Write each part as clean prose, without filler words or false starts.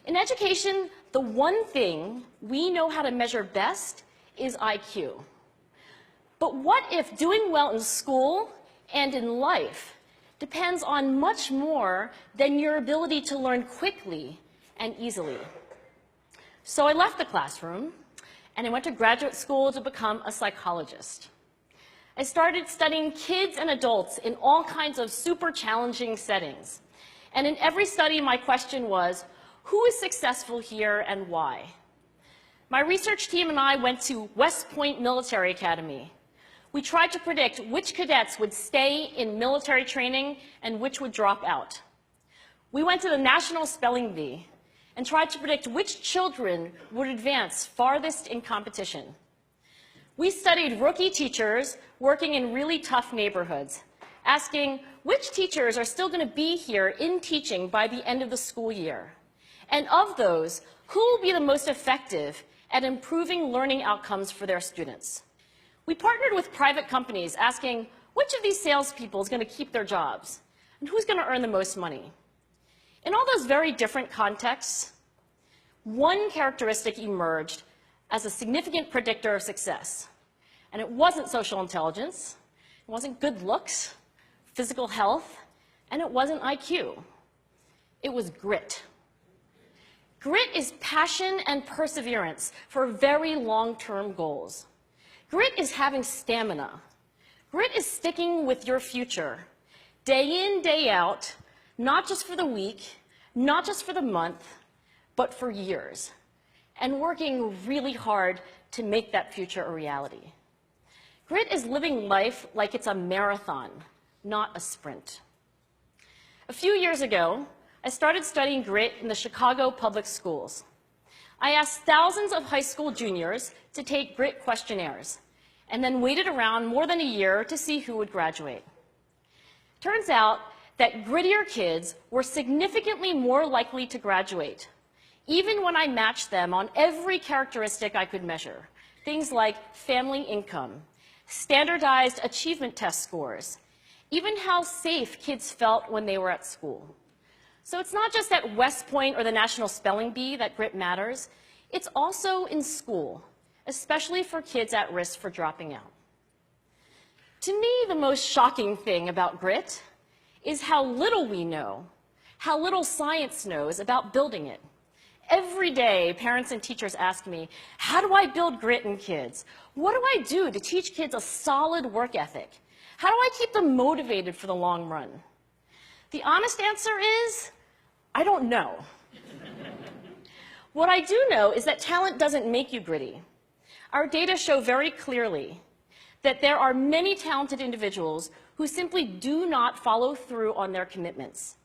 In education, the one thing we know how to measure best is IQ. But what if doing well in school and in life depends on much more than your ability to learn quickly and easily? So I left the classroom and I went to graduate school to become a psychologist. I started studying kids and adults in all kinds of super challenging settings. And in every study, my question was, who is successful here and why? My research team and I went to West Point Military Academy. We tried to predict which cadets would stay in military training and which would drop out. We went to the National Spelling Bee and tried to predict which children would advance farthest in competition. We studied rookie teachers working in really tough neighborhoods, asking which teachers are still going to be here in teaching by the end of the school year. And of those, who will be the most effective at improving learning outcomes for their students? We partnered with private companies, asking which of these salespeople is going to keep their jobs and who's going to earn the most money. In all those very different contexts, one characteristic emerged as a significant predictor of success. And it wasn't social intelligence, it wasn't good looks, physical health, and it wasn't IQ. It was grit. Grit is passion and perseverance for very long-term goals. Grit is having stamina. Grit is sticking with your future, day in, day out, not just for the week, not just for the month, but for years, and working really hard to make that future a reality. Grit is living life like it's a marathon, not a sprint. A few years ago, I started studying grit in the Chicago public schools. I asked thousands of high school juniors to take grit questionnaires, and then waited around more than a year to see who would graduate. Turns out that grittier kids were significantly more likely to graduate, even when I matched them on every characteristic I could measure, things like family income, standardized achievement test scores, even how safe kids felt when they were at school. So it's not just at West Point or the National Spelling Bee that grit matters, it's also in school, especially for kids at risk for dropping out. To me, the most shocking thing about grit is how little we know, how little science knows about building it. Every day, parents and teachers ask me, how do I build grit in kids? What do I do to teach kids a solid work ethic? How do I keep them motivated for the long run? The honest answer is, I don't know. What I do know is that talent doesn't make you gritty. Our data show very clearly that there are many talented individuals who simply do not follow through on their commitments.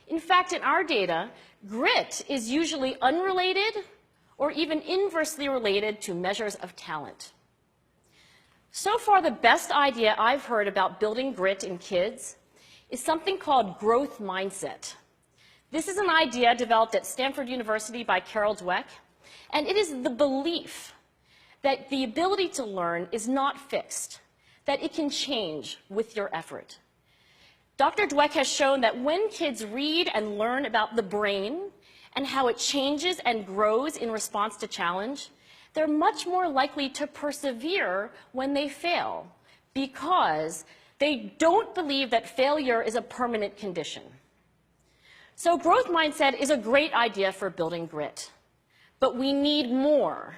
In fact, in our data, grit is usually unrelated or even inversely related to measures of talent. So far, the best idea I've heard about building grit in kids is something called growth mindset. This is an idea developed at Stanford University by Carol Dweck, and it is the belief that the ability to learn is not fixed, that it can change with your effort. Dr. Dweck has shown that when kids read and learn about the brain and how it changes and grows in response to challenge, they're much more likely to persevere when they fail because they don't believe that failure is a permanent condition. So growth mindset is a great idea for building grit, but we need more.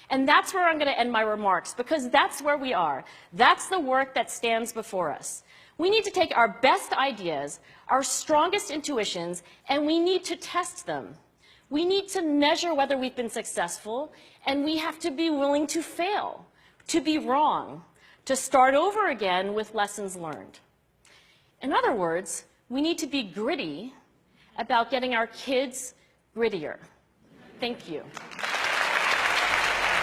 And that's where I'm going to end my remarks, because that's where we are. That's the work that stands before us. We need to take our best ideas, our strongest intuitions, and we need to test them. We need to measure whether we've been successful, and we have to be willing to fail, to be wrong, to start over again with lessons learned. In other words, we need to be gritty about getting our kids grittier. Thank you.